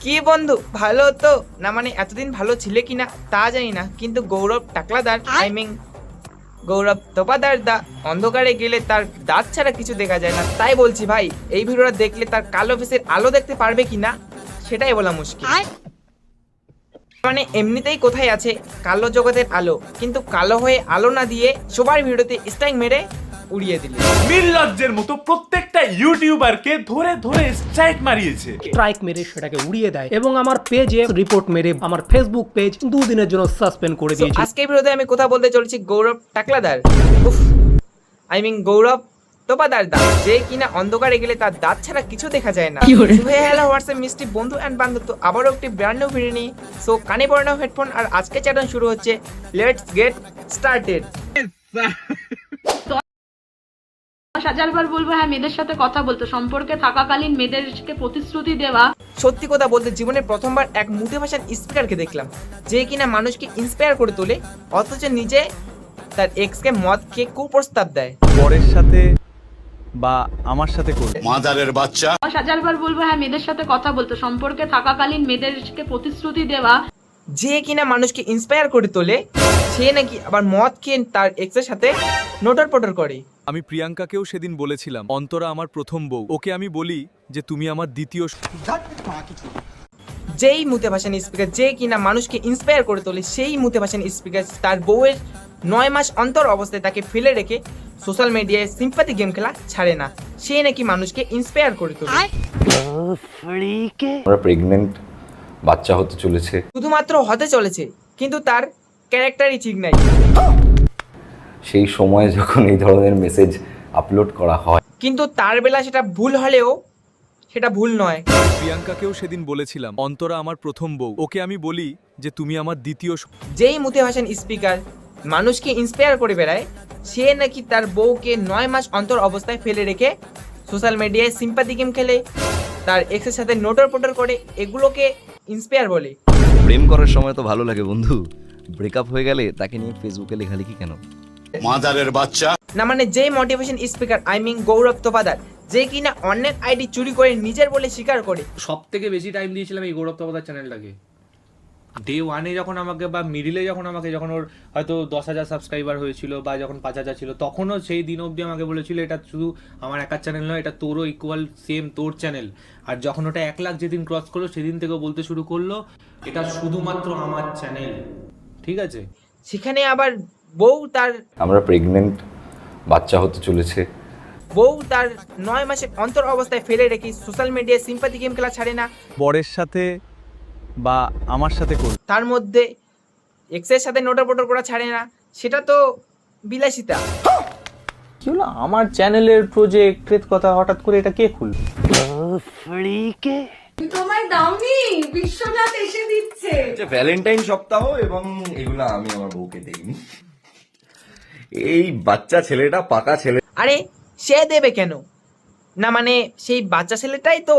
কি বন্ধু ভালো তো না, মানে এতদিন ভালো ছিলে কিনা তা জানি না, কিন্তু গৌরব টাকলাদার গৌরব তোপাদার দা অন্ধকারে গেলে তার দাঁত ছাড়া কিছু দেখা যায় না। তাই বলছি ভাই, এই ভিডিওটা দেখলে তার কালো ফেসের আলো দেখতে পারবে কিনা সেটাই বলা মুশকিল। মানে এমনিতেই কোথায় আছে কালো জগতের আলো, কিন্তু কালো হয়ে আলো না দিয়ে সবার ভিডিওতে স্ট্রাইক মেরে উড়িয়ে দিল। নির্লজ্জের মতো প্রত্যেকটা ইউটিউবারকে ধরে ধরে স্ট্রাইক মারিয়েছে। স্ট্রাইক মেরে সেটাকে উড়িয়ে দেয় এবং আমার পেজে রিপোর্ট মেরে আমার ফেসবুক পেজ 2 দিনের জন্য সাসপেন্ড করে দিয়েছে। আজকে ভিডিওতে আমি কথা বলতে চলেছি গৌরব টাকলাদার, গৌরব তোপাদার দা, যে কিনা অন্ধকারে গেলে তার দাঁত ছাড়া কিছু দেখা যায় না। হ্যালো হোয়াটসঅ্যাপ মিষ্টি বন্ধু অ্যান্ড বান্ধব, আবারও একটি ব্র্যান্ড নিউ ভিডিও নিয়ে সো কানে পড়ে নাও হেডফোন, আর আজকে চ্যানেল শুরু হচ্ছে। Let's get started. 10,000 বার বলবো হ্যাঁ, মেয়েদের সাথে কথা বলতে, সম্পর্কে থাকাকালীন মেয়েদেরকে প্রতিশ্রুতি দেওয়া। সত্যি কথা বলতে জীবনে প্রথমবার এক মোটিভেশন স্পিকারকে দেখলাম, যে কিনা মানুষকে ইন্সপায়ার করে তোলে, অথচ নিজে তার এক্সকে মদ খেয়ে কুপ্রস্তাব দেয়। বরের সাথে বা আমার সাথে করবে মাদারের বাচ্চা। 10,000 বার বলবো হ্যাঁ, মেয়েদের সাথে কথা বলতে, সম্পর্কে থাকাকালীন মেয়েদেরকে প্রতিশ্রুতি দেওয়া। যে কিনা মানুষকে ইন্সপায়ার করে তোলে, সে নাকি আবার মদ খেয়ে তার এক্সের সাথে নোটর পটর করে। আমি প্রিয়াঙ্কাকেও সেদিন বলেছিলাম অন্তরা আমার প্রথম বউ, ওকে আমি বলি যে তুমি আমার দ্বিতীয়। যেই মোটিভেশন স্পিকার যে কিনা মানুষকে ইন্সপায়ার করে তোলে, সেই মোটিভেশন স্পিকার তার বউয়ের 9 মাস অন্তর অবস্থায় তাকে ফেলে রেখে সোশ্যাল মিডিয়ায় সিম্পাথি গেম খেলা ছাড়ে না। সে নাকি মানুষকে ইন্সপায়ার করে তোলে। আমরা প্রেগনেন্ট, বাচ্চা হতে চলেছে। শুধুমাত্র হতে চলেছে, কিন্তু তার ক্যারেক্টারই ঠিক নাই। সেই সময় যখন এই ধরনের মেসেজ আপলোড করা হয়, কিন্তু তার বেলা সেটা ভুল হলেও সেটা ভুল নয়। প্রিয়াঙ্কাকেও সেদিন বলেছিলাম অন্তরা আমার প্রথম বউ, ওকে আমি বলি যে তুমি আমার দ্বিতীয়। যেই মোটিভেশন স্পিকার মানুষকে ইন্সপায়ার করে বেড়ায়, সে নাকি তার বউকে 9 মাস অন্তর অবস্থায় ফেলে রেখে সোশ্যাল মিডিয়ায় সিম্পাথি গেম খেলে, তার এক্সের সাথে নোটর পটর করে, এগুলোকে ইন্সপায়ার বলে। প্রেম করার সময় তো ভালো লাগে বন্ধু, ব্রেকআপ হয়ে গেলে তাকে নিয়ে ফেসবুকে লেখালেখি কেন? মাদারের বাচ্চা। না মানে যেই মোটিভেশন স্পিকার গৌরব তোপাদার, যে কিনা অন্যের আইডি চুরি করে নিজের বলে স্বীকার করে। সব থেকে বেশি টাইম দিয়েছিলাম এই গৌরব তপদার চ্যানেলটাকে। ডে ওয়ানে যখন আমাকে, বা মিডিলে যখন আমাকে, যখন ওর হয়তো 10,000 সাবস্ক্রাইবার হয়েছিল বা যখন 5,000 ছিল, তখনও সেই দিন অবধি আমাকে বলেছিল এটা শুধু আমার একার চ্যানেল নয়, এটা তোরও ইকুয়াল সেম তোর চ্যানেল। আর যখন ওটা 1 লাখ যেদিন ক্রস করলো, সেদিন থেকে বলতে শুরু করলো এটা শুধুমাত্র আমার চ্যানেল, ঠিক আছে। সেখানে আবার বউ তার আমরা প্রেগনেন্ট, বাচ্চা হতে চলেছে। বউ তার 9 মাসের অন্তর অবস্থায় ফেলে রেখে সোশ্যাল মিডিয়ায় সিম্পাথি গেম খেলা ছাড়ে না। বরের সাথে বা আমার সাথে করবে তার মধ্যে এক্সের সাথে নোটর পটর করা ছাড়ে না, সেটা তো বিলাসিতা। কি হলো আমার চ্যানেলের প্রজেক্টের কথা হঠাৎ করে এটা কে খুলল? তোমায় দাওনি, বিশ্বনাথ এসে দিচ্ছে। ভ্যালেন্টাইন সপ্তাহ এবং এগুলো আমি আমার বউকে দেইনি। এই বাচ্চা ছেলেটা পাকা ছেলে। আরে সে দেবে কেন? না মানে সেই বাচ্চা ছেলেটাই তো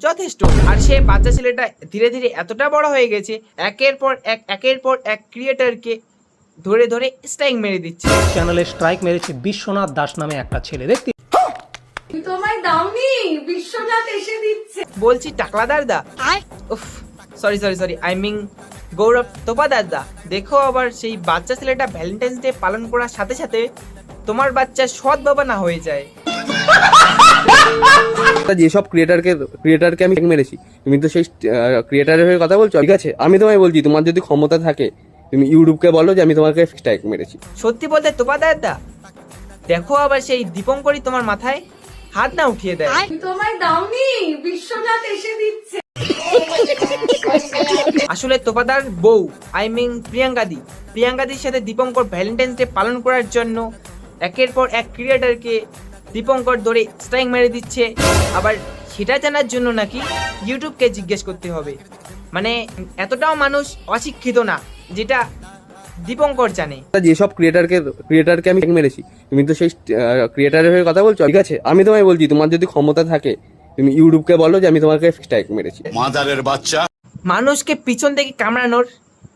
যথেষ্ট। আর সে বাচ্চা ছেলেটা ধীরে ধীরে এতটা বড় হয়ে গেছে, একের পর এক ক্রিয়েটরকে ধরে ধরে স্ট্রাইক মেরে দিচ্ছে। চ্যানেলে স্ট্রাইক মেরেছে বিশ্বনাথ দাস নামে একটা ছেলে, দেখতে। তোমায় দাওনি, বিশ্বনাথ এসে দিচ্ছে। বলছি টাকলাদার দা, সরি গৌরব তোপাদার দা, দেখো আবার সেই বাচ্চা ছেলেটা ভ্যালেন্টাইন্স ডে পালন করার সাথে সাথে তোমার বাচ্চা সৎ বাবা না হয়ে যায়। যেসব ক্রিয়েটারকে আমি মেরেছি, তুমি তো সেই ক্রিয়েটারের হয়ে কথা বলছো, ঠিক আছে? আমি তোমায় বলছি, তোমার যদি ক্ষমতা থাকে তুমি ইউটিউবকে বলো যে আমি তোমাকে স্ট্রাইক মেরেছি। সত্যি বলতে তোপাদার দা, দেখো আবার সেই দীপঙ্করই তোমার মাথায় হাত না উঠিয়ে দেয়। তোমায় দাওনি, বিশ্বনাথ এসে দিচ্ছে। আসলে তোপাদার বউ প্রিয়াঙ্কাদির সাথে দীপঙ্কর ভ্যালেন্টাইন্স ডে পালন করার জন্য একের পর এক ক্রিয়েটরকে দীপঙ্কর ধরে স্ট্রাইক মেরে দিচ্ছে। আবার সেটা জানার জন্য নাকি ইউটিউবকে জিজ্ঞেস করতে হবে। মানে এতটাও মানুষ অশিক্ষিত না যেটা দীপঙ্কর জানে। যেসব ক্রিয়েটারকে আমি মেরেছি, তুমি তো সেই ক্রিয়েটারের হয়ে কথা বলছো, ঠিক আছে? আমি তোমায় বলছি, তোমার যদি ক্ষমতা থাকে তুমি ইউটিউবকে বলো যে আমি তোমাকে স্ট্রাইক মেরেছি। মাদারের বাচ্চা। মানুষকে পিছন থেকে কামড়ানোর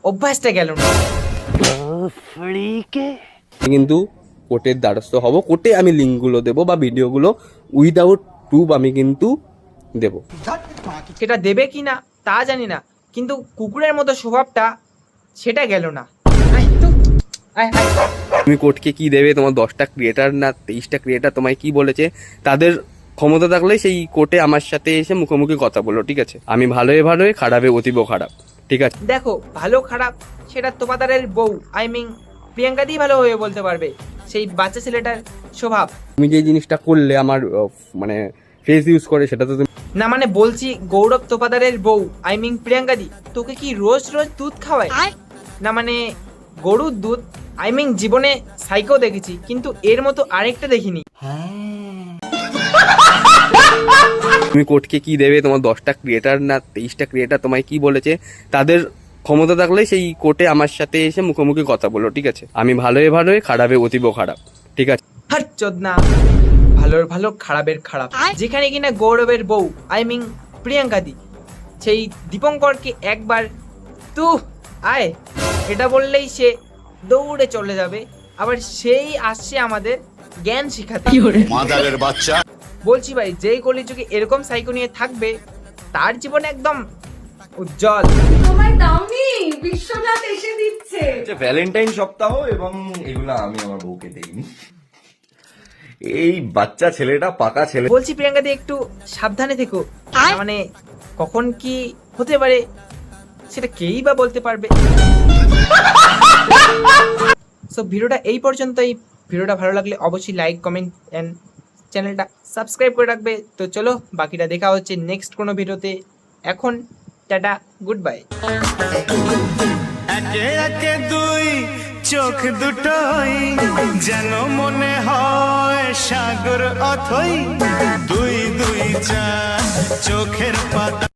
অভ্যাসটা গেল না। কিন্তু কোর্টের দ্বারস্থ হব, কোর্টে আমি লিঙ্কগুলো দেবো বা ভিডিওগুলো উইদাউট প্রুফ আমি কিন্তু দেবো। সেটা দেবে কিনা তা জানি না, কিন্তু কুকুরের মতো স্বভাবটা সেটা গেল না। আয় তো, আয় আয়। তুমি কোর্টকে কি দেবে? তোমার 10টা ক্রিয়েটার না 23টা ক্রিয়েটার তোমায় কি বলেছে? তাদের ক্ষমতা থাকলে সেই কোর্টে আমার সাথে এসে মুখোমুখি কথা বলো, ঠিক আছে? আমি ভালোই খারাপে অতীব খারাপ, ঠিক আছে? দেখো, ভালো খারাপ সেটা তোমাদের বউ প্রিয়াঙ্কা দিয়ে ভালো হয়ে বলতে পারবে সেই বাচ্চা ছেলেটার স্বভাব। তুমি যে জিনিসটা করলে আমার মানে ফেস ইউজ করে, সেটা তো তুমি না মানে বলছি, গৌরব তোপাদারের বউ প্রিয়াঙ্কা দি তোকে কি রোজ রোজ দুধ খাওয়ায়? না মানে গরুর দুধ, জীবনে সাইকেও দেখেছি, কিন্তু এর মতো আরেকটা দেখিনি। তুমি কোর্টকে কি দেবে? তোমার 10টা ক্রিয়েটার না 23টা ক্রিয়েটার তোমায় কি বলেছে? তাদের ক্ষমতা থাকলে সেই কোর্টে আমার সাথে এসে মুখোমুখি কথা বলো, ঠিক আছে? আমি ভালোই খারাপে অতীব খারাপ, ঠিক আছে? হাট চোদনা, ভালোর ভালো খারাপের খারাপ। যেখানে কিনা গৌরবের বউ প্রিয়াঙ্কা দি সেই দীপঙ্করকে একবার তু আয় এটা বললেই সে দৌড়ে চলে যাবে, আবার সেই আসছে আমাদের জ্ঞান শিখাতে। মাদারের বাচ্চা। বলছি ভাই, যেই কলিযুগে এরকম সাইকো নিয়ে থাকবে তার জীবন একদম উজ্জ্বল। তোমায় দাওনি, বিশ্বনাথ এসে দিচ্ছে। ভ্যালেন্টাইন সপ্তাহ এবং এগুলো আমি আমার বউকে দেইনি। এই বাচ্চা ছেলেটা পাকা ছেলে। বলছি প্রিয়াঙ্কা দি একটু সাবধানে থেকো, মানে কখন কি হতে পারে সেটা কেই বা বলতে পারবে। সো ভিডিওটা এই পর্যন্তই। ভিডিওটা ভালো লাগলে অবশ্যই লাইক, কমেন্ট এন্ড চ্যানেলটা সাবস্ক্রাইব করে রাখবে। তো চলো, বাকিটা দেখা হচ্ছে নেক্সট কোনো ভিডিওতে। এখন টাটা, গুড বাই। একে একে দুই চোখ দুটোই যেন মনে হয় সাগর অথই, দুই দুই চার চোখের পাতা।